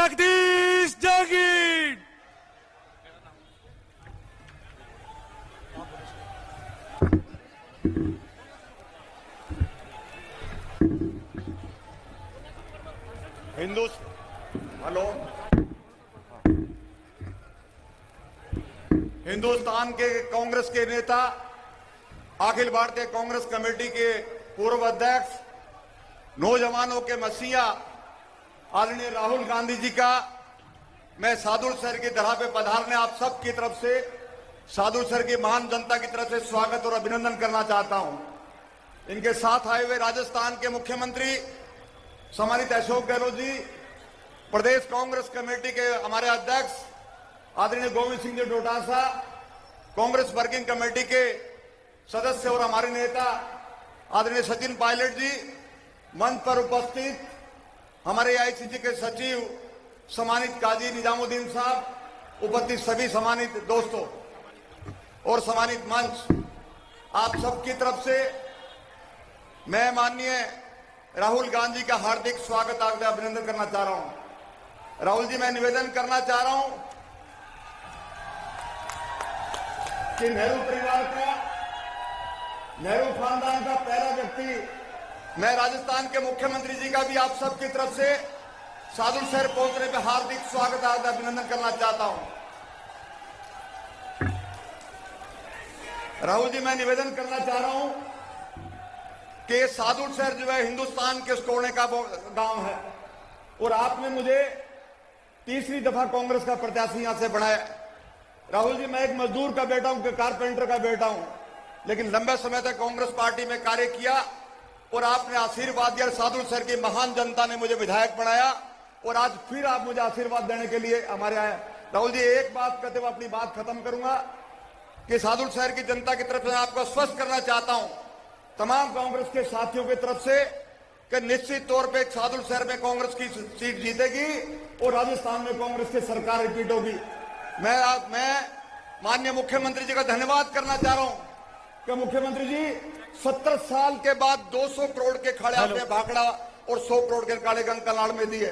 जगदीश जागीर। हिंदुस्तान के कांग्रेस के नेता, अखिल भारतीय कांग्रेस कमेटी के पूर्व अध्यक्ष, नौजवानों के मसीहा आदरणीय राहुल गांधी जी का मैं सादुल शहर की धरा पे पधारने आप सब की तरफ से, सादुल शहर की महान जनता की तरफ से स्वागत और अभिनंदन करना चाहता हूं। इनके साथ आए हुए राजस्थान के मुख्यमंत्री सम्मानित अशोक गहलोत जी, प्रदेश कांग्रेस कमेटी के हमारे अध्यक्ष आदरणीय गोविंद सिंह जी डोटासरा, कांग्रेस वर्किंग कमेटी के सदस्य और हमारे नेता आदरणीय सचिन पायलट जी, मंच पर उपस्थित हमारे आईसीसी के सचिव सम्मानित काजी निजामुद्दीन साहब, उपस्थित सभी सम्मानित दोस्तों और सम्मानित मंच, आप सबकी तरफ से मैं माननीय राहुल गांधी का हार्दिक स्वागत और अभिनंदन करना चाह रहा हूं। राहुल जी, मैं निवेदन करना चाह रहा हूं कि नेहरू परिवार का, नेहरू खानदान का पहला व्यक्ति मैं राजस्थान के मुख्यमंत्री जी का भी आप सबकी तरफ से सादुल शहर पहुंचने पर हार्दिक स्वागत और अभिनंदन करना चाहता हूं। राहुल जी, मैं निवेदन करना चाह रहा हूं कि सादुल शहर जो है हिंदुस्तान के कोने का गांव है और आपने मुझे तीसरी दफा कांग्रेस का प्रत्याशी यहां से बनाया। राहुल जी, मैं एक मजदूर का बेटा हूं, कारपेंटर का बेटा हूं, लेकिन लंबे समय तक कांग्रेस पार्टी में कार्य किया और आपने आशीर्वाद दिया। सादुल शहर की महान जनता ने मुझे विधायक बनाया और आज फिर आप मुझे आशीर्वाद देने के लिए हमारे आए। राहुल जी, एक बात कहते हुए अपनी बात खत्म करूंगा कि सादुल शहर की जनता की तरफ से आपको स्पष्ट करना चाहता हूं, तमाम कांग्रेस के साथियों की तरफ से, कि निश्चित तौर पे सादुल शहर में कांग्रेस की सीट जीतेगी और राजस्थान में कांग्रेस की सरकार रिपीट होगी। मैं माननीय मुख्यमंत्री जी का धन्यवाद करना चाह रहा हूं कि मुख्यमंत्री जी 70 साल के बाद 200 करोड़ के खाड़े आपने भाखड़ा और 100 करोड़ के काले कनाड़ में दिए।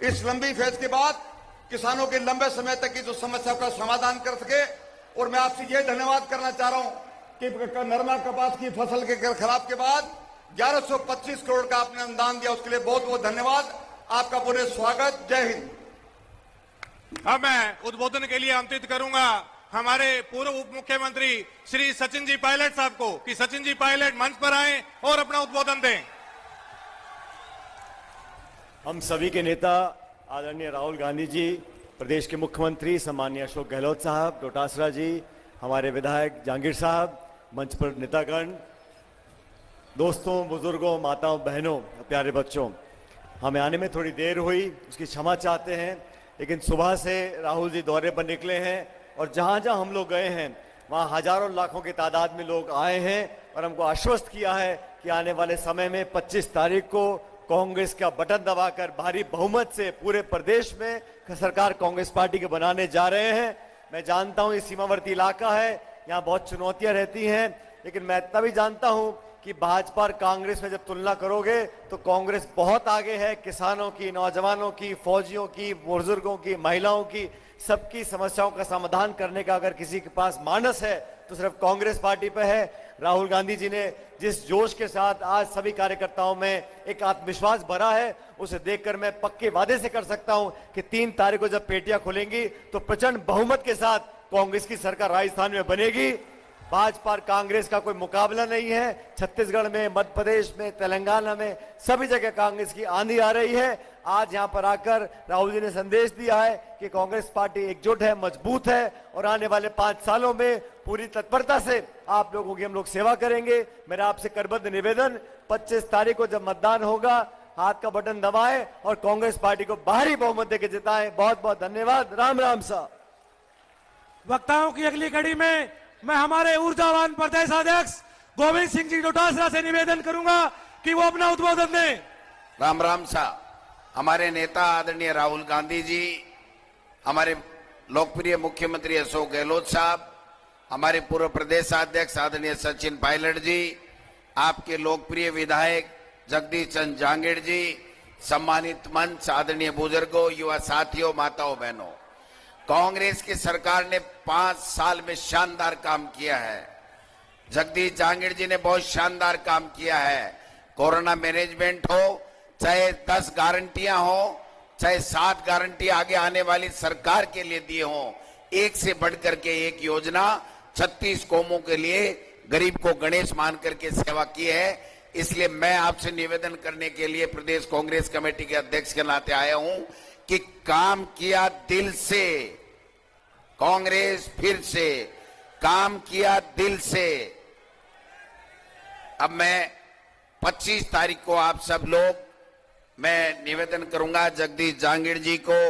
इस लंबी फेज के बाद किसानों के लंबे समय तक की जो समस्या का समाधान कर सके, और मैं आपसे यह धन्यवाद करना चाह रहा हूं कि नरमा कपास की फसल के खराब के बाद 1125 करोड़ का आपने अनुदान दिया, उसके लिए बहुत बहुत धन्यवाद। आपका पूरे स्वागत। जय हिंद। अब मैं उद्बोधन के लिए आमंत्रित करूंगा हमारे पूर्व उप मुख्यमंत्री श्री सचिन जी पायलट साहब को कि सचिन जी पायलट मंच पर आए और अपना उद्बोधन दें। हम सभी के नेता आदरणीय राहुल गांधी जी, प्रदेश के मुख्यमंत्री सम्माननीय अशोक गहलोत साहब, डोटासरा जी, हमारे विधायक जहांगीर साहब, मंच पर नेतागण, दोस्तों, बुजुर्गों, माताओं, बहनों, प्यारे बच्चों, हमें आने में थोड़ी देर हुई, उसकी क्षमा चाहते हैं, लेकिन सुबह से राहुल जी दौरे पर निकले हैं और जहां जहां हम लोग गए हैं वहां हजारों लाखों की तादाद में लोग आए हैं और हमको आश्वस्त किया है कि आने वाले समय में 25 तारीख को कांग्रेस का बटन दबाकर भारी बहुमत से पूरे प्रदेश में सरकार कांग्रेस पार्टी के बनाने जा रहे हैं। मैं जानता हूं ये सीमावर्ती इलाका है, यहाँ बहुत चुनौतियां रहती हैं, लेकिन मैं इतना भी जानता हूं कि भाजपा और कांग्रेस में जब तुलना करोगे तो कांग्रेस बहुत आगे है। किसानों की, नौजवानों की, फौजियों की, बुजुर्गों की, महिलाओं की, सबकी समस्याओं का समाधान करने का अगर किसी के पास मानस है तो सिर्फ कांग्रेस पार्टी पे है। राहुल गांधी जी ने जिस जोश के साथ आज सभी कार्यकर्ताओं में एक आत्मविश्वास भरा है, उसे देखकर मैं पक्के वादे से कर सकता हूं कि 3 तारीख को जब पेटियां खुलेंगी तो प्रचंड बहुमत के साथ कांग्रेस की सरकार राजस्थान में बनेगी। भाजपा और कांग्रेस का कोई मुकाबला नहीं है। छत्तीसगढ़ में, मध्य प्रदेश में, तेलंगाना में सभी जगह कांग्रेस की आंधी आ रही है। आज यहां पर आकर राहुल जी ने संदेश दिया है कि कांग्रेस पार्टी एकजुट है, मजबूत है और आने वाले 5 सालों में पूरी तत्परता से आप लोगों की हम लोग सेवा करेंगे। मेरा आपसे करबद्ध निवेदन, 25 तारीख को जब मतदान होगा हाथ का बटन दबाएं और कांग्रेस पार्टी को भारी बहुमत देकर जिताएं। बहुत बहुत धन्यवाद। राम राम साहब। वक्ताओं की अगली कड़ी में मैं हमारे ऊर्जावान प्रदेश अध्यक्ष गोविंद सिंह जी डोटासरा से निवेदन करूंगा कि वो अपना उद्बोधन दें। राम राम साहब। हमारे नेता आदरणीय राहुल गांधी जी, हमारे लोकप्रिय मुख्यमंत्री अशोक गहलोत साहब, हमारे पूर्व प्रदेश अध्यक्ष आदरणीय सचिन पायलट जी, आपके लोकप्रिय विधायक जगदीश चंद्र जांगीर जी, सम्मानित मंच, आदरणीय बुजुर्गों, युवा साथियों, माताओं बहनों, कांग्रेस की सरकार ने 5 साल में शानदार काम किया है। जगदीश जांगीड़ जी ने बहुत शानदार काम किया है। कोरोना मैनेजमेंट हो, चाहे 10 गारंटियां हो, चाहे 7 गारंटी आगे आने वाली सरकार के लिए दिए हों, एक से बढ़कर के एक योजना 36 कौमों के लिए गरीब को गणेश मान करके सेवा की है। इसलिए मैं आपसे निवेदन करने के लिए प्रदेश कांग्रेस कमेटी के अध्यक्ष के नाते आया हूं कि काम किया दिल से, कांग्रेस फिर से काम किया दिल से। अब मैं 25 तारीख को आप सब लोग, मैं निवेदन करूंगा जगदीश जांगीड़ जी को,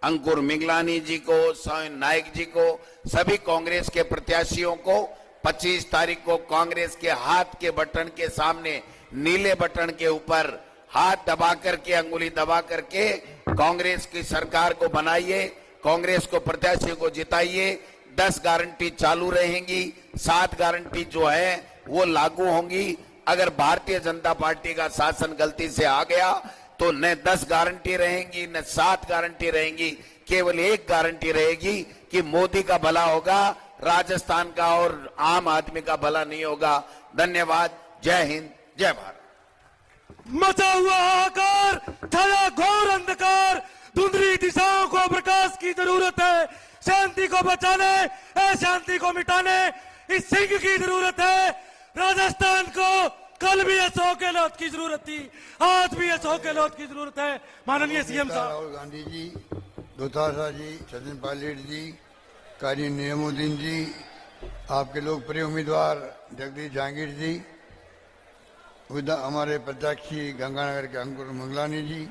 अंकुर मिगलानी जी को, सोहन नायक जी को, सभी कांग्रेस के प्रत्याशियों को 25 तारीख को कांग्रेस के हाथ के बटन के सामने, नीले बटन के ऊपर हाथ दबा करके, अंगुली दबा करके कांग्रेस की सरकार को बनाइए, कांग्रेस को प्रत्याशी को जिताइए। 10 गारंटी चालू रहेंगी, 7 गारंटी जो है वो लागू होंगी। अगर भारतीय जनता पार्टी का शासन गलती से आ गया तो न 10 गारंटी रहेंगी, न 7 गारंटी रहेंगी, केवल एक गारंटी रहेगी कि मोदी का भला होगा, राजस्थान का और आम आदमी का भला नहीं होगा। धन्यवाद। जय हिंद, जय भारत। मचा हुआ आकार, छाया घोर अंधकार, धुंधली दिशाओं को प्रकाश की जरूरत है। शांति को बचाने, अशांति को मिटाने इस सिंह की जरूरत है। राजस्थान को कल भी अशोक गहलोत की जरूरत थी, आज भी अशोक गहलोत की जरूरत है। माननीय सीएम साहब, राहुल गांधी जी, डोटासरा जी, सचिन पायलट जी, कारी निजामुद्दीन जी, आपके लोकप्रिय उम्मीदवार जगदीश जांगीड़ जी, हमारे प्रत्याशी गंगानगर के अंकुर मंगलानी जी,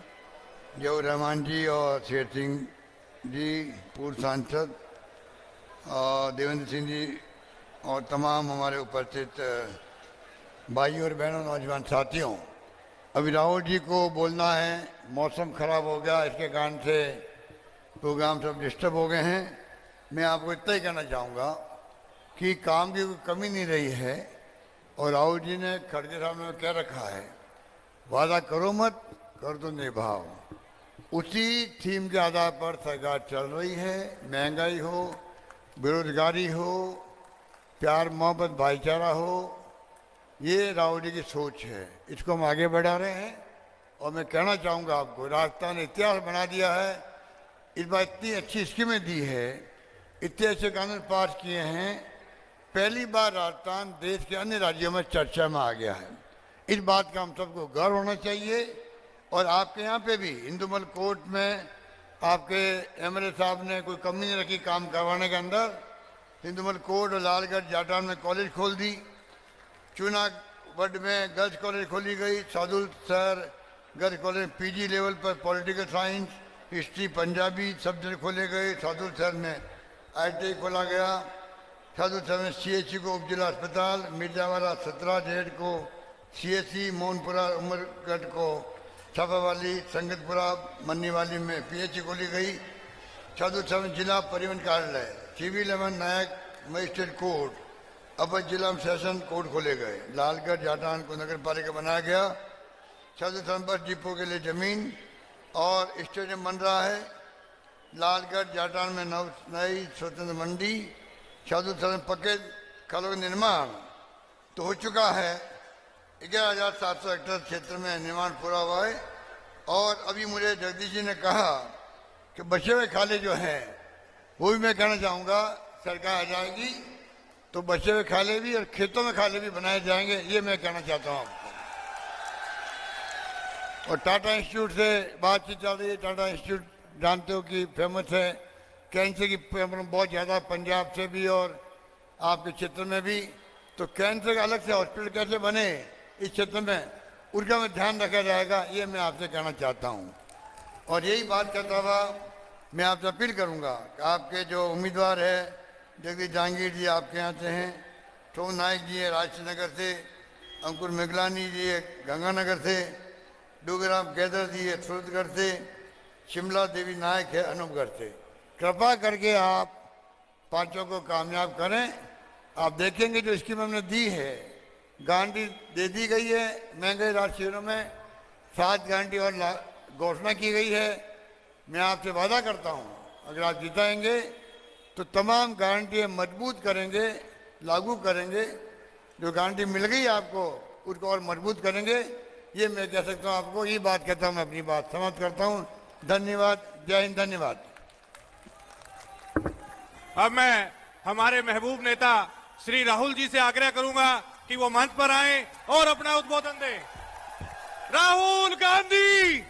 जहूर रहमान जी और शेर सिंह जी, पूर्व सांसद, और देवेंद्र सिंह जी और तमाम हमारे उपस्थित भाई और बहनों, नौजवान साथियों, अभी राहुल जी को बोलना है। मौसम खराब हो गया, इसके कारण से प्रोग्राम सब डिस्टर्ब हो गए हैं। मैं आपको इतना ही कहना चाहूँगा कि काम की कोई कमी नहीं रही है और राहुल जी ने खड़गे साहब ने कह रखा है, वादा करो मत, कर दो निभाओ। उसी थीम के आधार पर सरकार चल रही है। महंगाई हो, बेरोजगारी हो, प्यार मोहब्बत भाईचारा हो, ये राहुल जी की सोच है। इसको हम आगे बढ़ा रहे हैं और मैं कहना चाहूँगा आपको, राजस्थान ने इतिहास बना दिया है। इस बार इतनी अच्छी स्कीमें दी है, इतने अच्छे कानून पास किए हैं, पहली बार राजस्थान देश के अन्य राज्यों में चर्चा में आ गया है। इस बात का हम सबको गर्व होना चाहिए। और आपके यहाँ पे भी इंदुमल कोर्ट में आपके एमएलए साहब ने कोई कमी नहीं रखी काम करवाने के अंदर। इंदुमल कोर्ट और लालगढ़ जाटान में कॉलेज खोल दी, चूनागढ़ में गर्ल्स कॉलेज खोली गई, Sadul sir girls college PG level पर political science, history, Punjabi subject खोले गए। सादुल सर में ITI खोला गया। सादुल सर में CHC को उपजिला अस्पताल, मिर्जावाला 17 जेड को CSC, मोहनपुरा उमरगढ़ को छापावाली, संगतपुरा मन्नीवाली में PHC खोली गई। सादुल सर में जिला परिवहन कार्यालय, सिविल एवं न्यायिक मजिस्ट्रेट कोर्ट, अपर जिला में सेशन कोर्ट खोले गए। लालगढ़ जाटान को नगर पालिका बनाया गया। सादुल सर बस डिपो के लिए जमीन और स्टेडियम बन रहा है। लालगढ़ जाटान में नई स्वतंत्र मंडी, सादुल सर में पक्के खालों का निर्माण तो हो चुका है। 11,700 हेक्टेयर क्षेत्र में निर्माण पूरा हुआ है। और अभी मुझे जगदीश जी ने कहा कि बचे हुए खाले जो हैं वो भी मैं कहना चाहूँगा, सरकार आ जाएगी तो बचे हुए खाले भी और खेतों में खाले भी बनाए जाएंगे, ये मैं कहना चाहता हूँ आपको। और टाटा इंस्टीट्यूट से बातचीत चल रही है। टाटा इंस्टीट्यूट जानते हो कि फेमस है, कैंसर की प्रॉब्लम बहुत ज़्यादा पंजाब से भी और आपके क्षेत्र में भी। तो कैंसर का अलग से हॉस्पिटल कैसे बने इस क्षेत्र में, उनका में ध्यान रखा जाएगा, ये मैं आपसे कहना चाहता हूँ। और यही बात करता हुआ मैं आपसे अपील करूँगा कि आपके जो उम्मीदवार है जगदीश जांगीड़ जी आपके यहाँ से हैं, सोहन नायक जी है राजनगर से, अंकुर मिगलानी जी है गंगानगर से, डूगराम गैदर जी है सूरतगढ़ से, शिमला देवी नायक है अनूपगढ़ से। कृपा करके आप पांचों को कामयाब करें। आप देखेंगे जो स्कीम हमने दी है, गारंटी दे दी गई है महंगाई राहत शिविरों में, 7 गारंटी और घोषणा की गई है। मैं आपसे वादा करता हूं, अगर आप जिताएंगे तो तमाम गारंटियां मजबूत करेंगे, लागू करेंगे। जो गारंटी मिल गई आपको उसको और मजबूत करेंगे। ये मैं कह सकता हूं आपको। ये बात कहता हूं, मैं अपनी बात समाप्त करता हूं। धन्यवाद। जय हिंद। धन्यवाद। अब मैं हमारे महबूब नेता श्री राहुल जी से आग्रह करूंगा कि वो मंच पर आएं और अपना उद्बोधन दें। राहुल गांधी।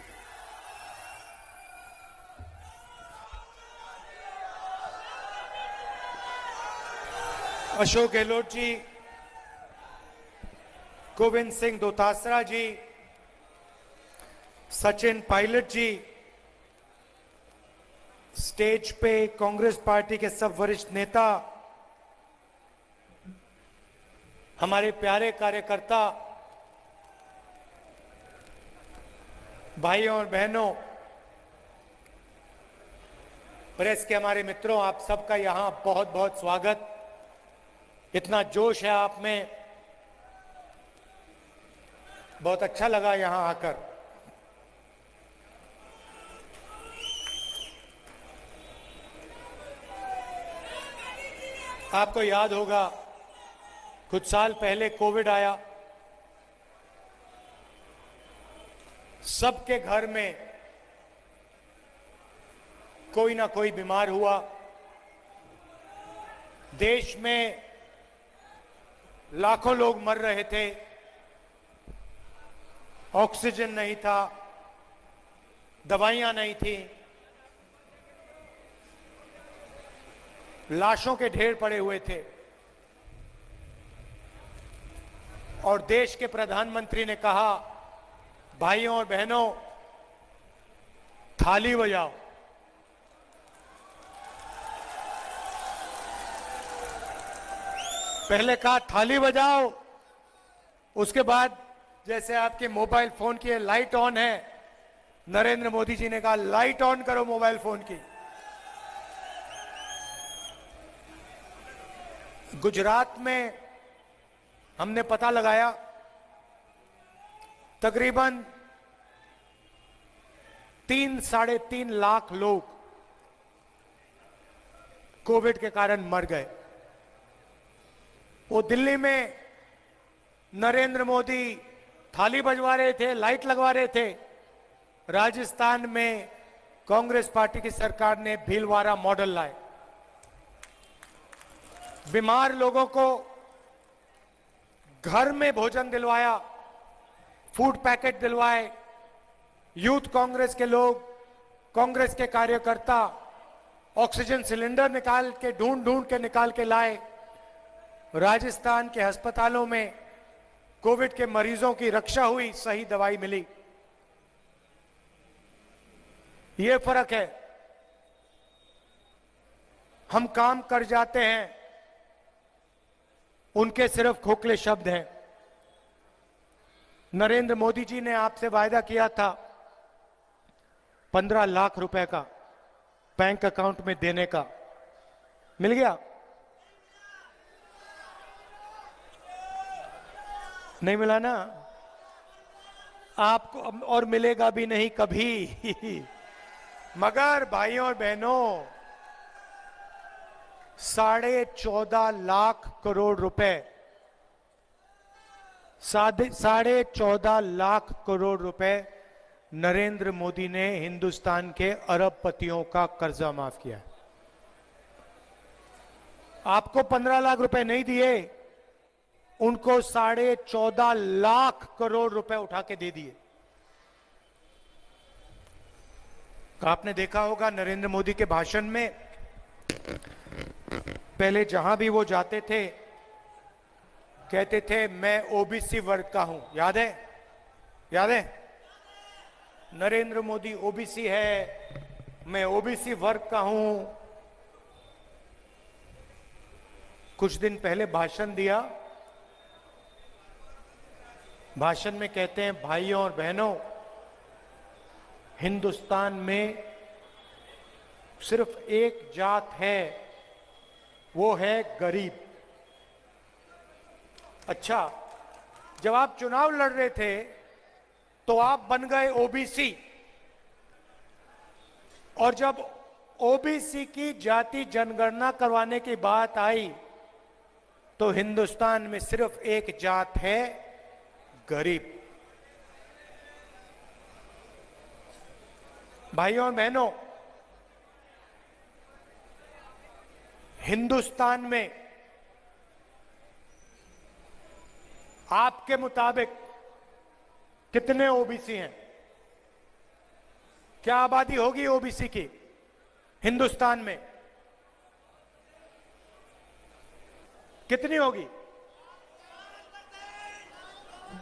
अशोक गहलोत जी, गोविंद सिंह डोटासरा जी, सचिन पायलट जी, स्टेज पे कांग्रेस पार्टी के सब वरिष्ठ नेता, हमारे प्यारे कार्यकर्ता, भाइयों और बहनों, प्रेस के हमारे मित्रों, आप सबका यहां बहुत बहुत स्वागत। इतना जोश है आप में, बहुत अच्छा लगा यहां आकर। आपको याद होगा कुछ साल पहले कोविड आया, सबके घर में कोई ना कोई बीमार हुआ। देश में लाखों लोग मर रहे थे, ऑक्सीजन नहीं था, दवाइयां नहीं थी, लाशों के ढेर पड़े हुए थे। और देश के प्रधानमंत्री ने कहा, भाइयों और बहनों, थाली बजाओ। पहले कहा थाली बजाओ, उसके बाद जैसे आपके मोबाइल फोन की लाइट ऑन है, नरेंद्र मोदी जी ने कहा लाइट ऑन करो मोबाइल फोन की। गुजरात में हमने पता लगाया, तकरीबन 3-3.5 लाख लोग कोविड के कारण मर गए। वो दिल्ली में नरेंद्र मोदी थाली बजवा रहे थे, लाइट लगवा रहे थे। राजस्थान में कांग्रेस पार्टी की सरकार ने भीलवाड़ा मॉडल लाए, बीमार लोगों को घर में भोजन दिलवाया, फूड पैकेट दिलवाए। यूथ कांग्रेस के लोग, कांग्रेस के कार्यकर्ता ऑक्सीजन सिलेंडर निकाल के ढूंढ के निकाल के लाए। राजस्थान के अस्पतालों में कोविड के मरीजों की रक्षा हुई, सही दवाई मिली। ये फर्क है, हम काम कर जाते हैं, उनके सिर्फ खोखले शब्द हैं। नरेंद्र मोदी जी ने आपसे वायदा किया था 15 लाख रुपए का बैंक अकाउंट में देने का, मिल गया? नहीं मिला ना? आपको और मिलेगा भी नहीं कभी। मगर भाइयों और बहनों, 14.5 लाख करोड़ रुपए, 14.5 लाख करोड़ रुपए नरेंद्र मोदी ने हिंदुस्तान के अरबपतियों का कर्जा माफ किया। आपको 15 लाख रुपए नहीं दिए, उनको 14.5 लाख करोड़ रुपए उठा के दे दिए। आपने देखा होगा नरेंद्र मोदी के भाषण में, पहले जहां भी वो जाते थे कहते थे मैं ओबीसी वर्ग का हूं। याद है? याद है? नरेंद्र मोदी ओबीसी है, मैं ओबीसी वर्ग का हूं। कुछ दिन पहले भाषण दिया, भाषण में कहते हैं भाइयों और बहनों, हिंदुस्तान में सिर्फ एक जात है, वो है गरीब। अच्छा, जब आप चुनाव लड़ रहे थे तो आप बन गए ओबीसी, और जब ओबीसी की जाति जनगणना करवाने की बात आई तो हिंदुस्तान में सिर्फ एक जात है, गरीब। भाइयों और बहनों, हिंदुस्तान में आपके मुताबिक कितने ओबीसी हैं? क्या आबादी होगी ओबीसी की हिंदुस्तान में? कितनी होगी?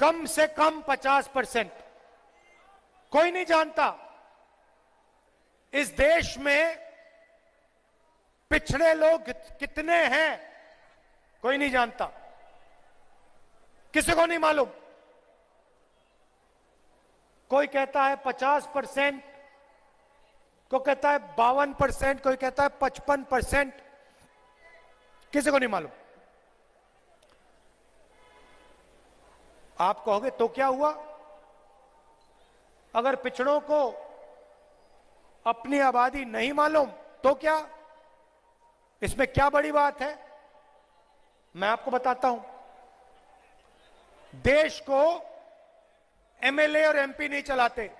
कम से कम 50%। कोई नहीं जानता इस देश में पिछड़े लोग कितने हैं, कोई नहीं जानता, किसी को नहीं मालूम। कोई कहता है 50%, कोई कहता है 52%, कोई कहता है 55%, किसी को नहीं मालूम। आप कहोगे तो क्या हुआ? अगर पिछड़ों को अपनी आबादी नहीं मालूम तो क्या? इसमें क्या बड़ी बात है? मैं आपको बताता हूं। देश को एमएलए और एमपी नहीं चलाते।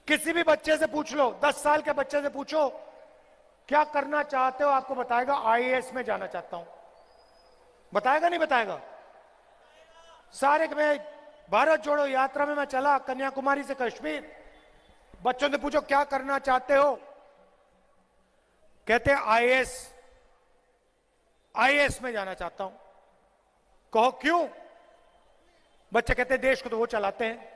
किसी भी बच्चे से पूछ लो, 10 साल के बच्चे से पूछो क्या करना चाहते हो, आपको बताएगा आईएएस में जाना चाहता हूं। बताएगा नहीं बताएगा? सारे में भारत जोड़ो यात्रा में मैं चला कन्याकुमारी से कश्मीर, बच्चों से पूछो क्या करना चाहते हो, कहते हैं आईएएस में जाना चाहता हूं। कहो क्यों? बच्चे कहते हैं देश को तो वो चलाते हैं।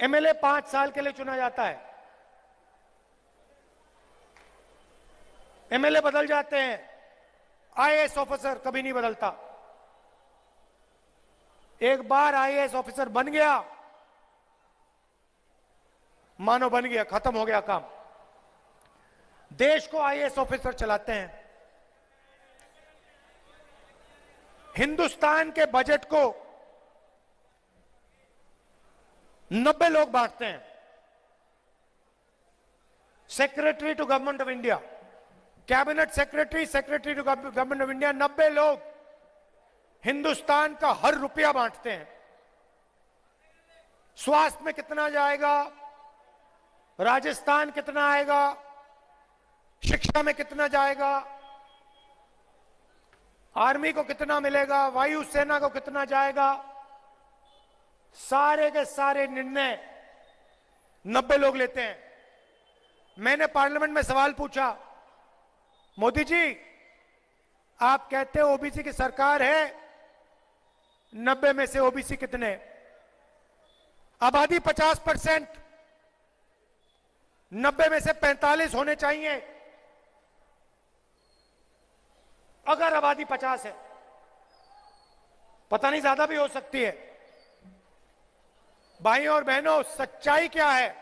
एमएलए 5 साल के लिए चुना जाता है, एमएलए बदल जाते हैं, आईएएस ऑफिसर कभी नहीं बदलता। एक बार आईएएस ऑफिसर बन गया, मानो बन गया, खत्म हो गया काम। देश को आईएएस ऑफिसर चलाते हैं। हिंदुस्तान के बजट को 90 लोग बांटते हैं। Secretary to government of India, cabinet secretary, secretary to government of India, 90 लोग हिंदुस्तान का हर रुपया बांटते हैं। स्वास्थ्य में कितना जाएगा, राजस्थान कितना आएगा, शिक्षा में कितना जाएगा, आर्मी को कितना मिलेगा, वायुसेना को कितना जाएगा, सारे के सारे निर्णय 90 लोग लेते हैं। मैंने पार्लियामेंट में सवाल पूछा, मोदी जी आप कहते हो ओबीसी की सरकार है, 90 में से ओबीसी कितने? आबादी 50%, 90 में से 45 होने चाहिए। अगर आबादी 50 है, पता नहीं ज्यादा भी हो सकती है। भाइयों और बहनों, सच्चाई क्या है?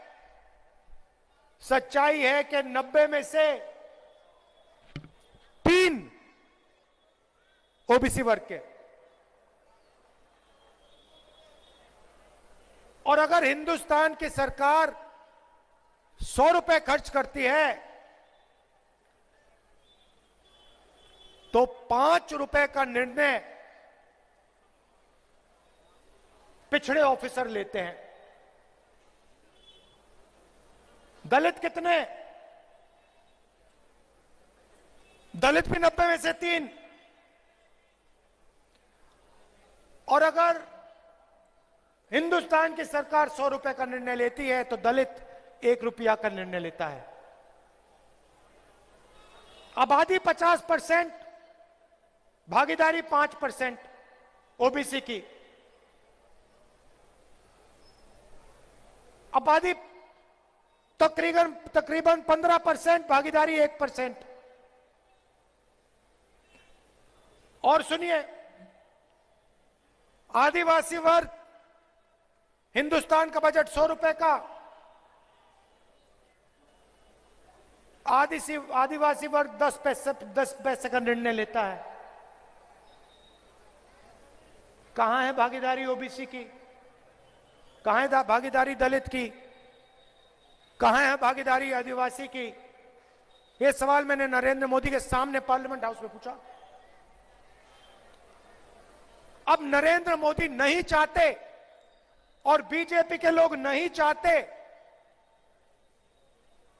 सच्चाई है कि 90 में से 3 ओबीसी वर्ग के। और अगर हिंदुस्तान की सरकार 100 रुपए खर्च करती है तो 5 रुपए का निर्णय पिछड़े ऑफिसर लेते हैं। दलित कितने? दलित भी 90 में से 3। और अगर हिंदुस्तान की सरकार 100 रुपए का निर्णय लेती है तो दलित 1 रुपया का निर्णय लेता है। आबादी 50%, भागीदारी 5% ओबीसी की। आबादी तकरीबन 15%, भागीदारी 1%। और सुनिए, आदिवासी वर्ग, हिंदुस्तान का बजट 100 रुपए का, आदिवासी वर्ग 10 पैसे का निर्णय लेता है। कहां है भागीदारी ओबीसी की? कहां है भागीदारी दलित की, कहां है भागीदारी आदिवासी की? यह सवाल मैंने नरेंद्र मोदी के सामने पार्लियामेंट हाउस में पूछा। अब नरेंद्र मोदी नहीं चाहते और बीजेपी के लोग नहीं चाहते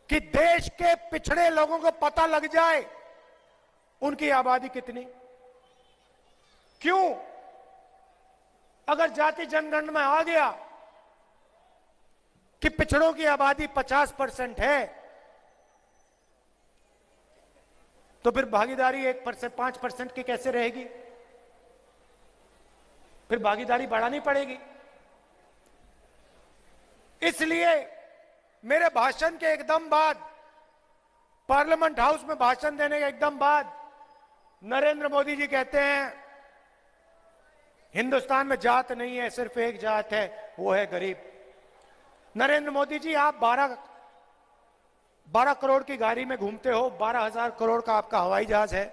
कि देश के पिछड़े लोगों को पता लग जाए उनकी आबादी कितनी। क्यों? अगर जाति जनगणना में आ गया कि पिछड़ों की आबादी 50% है, तो फिर भागीदारी 1% 5% की कैसे रहेगी? फिर भागीदारी बढ़ानी पड़ेगी। इसलिए मेरे भाषण के एकदम बाद, पार्लियामेंट हाउस में भाषण देने के एकदम बाद नरेंद्र मोदी जी कहते हैं हिंदुस्तान में जात नहीं है, सिर्फ एक जात है, वो है गरीब। नरेंद्र मोदी जी, आप 12 करोड़ की गाड़ी में घूमते हो, 12,000 करोड़ का आपका हवाई जहाज है,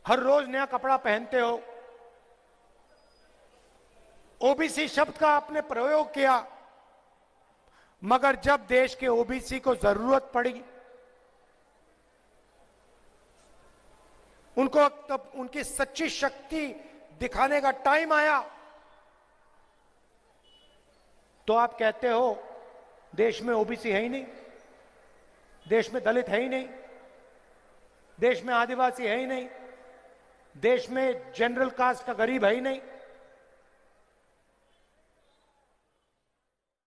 हर रोज नया कपड़ा पहनते हो, ओबीसी शब्द का आपने प्रयोग किया, मगर जब देश के ओबीसी को जरूरत पड़ी, उनको तब उनकी सच्ची शक्ति दिखाने का टाइम आया, तो आप कहते हो देश में ओबीसी है ही नहीं, देश में दलित है ही नहीं, देश में आदिवासी है ही नहीं, देश में जनरल कास्ट का गरीब है ही नहीं।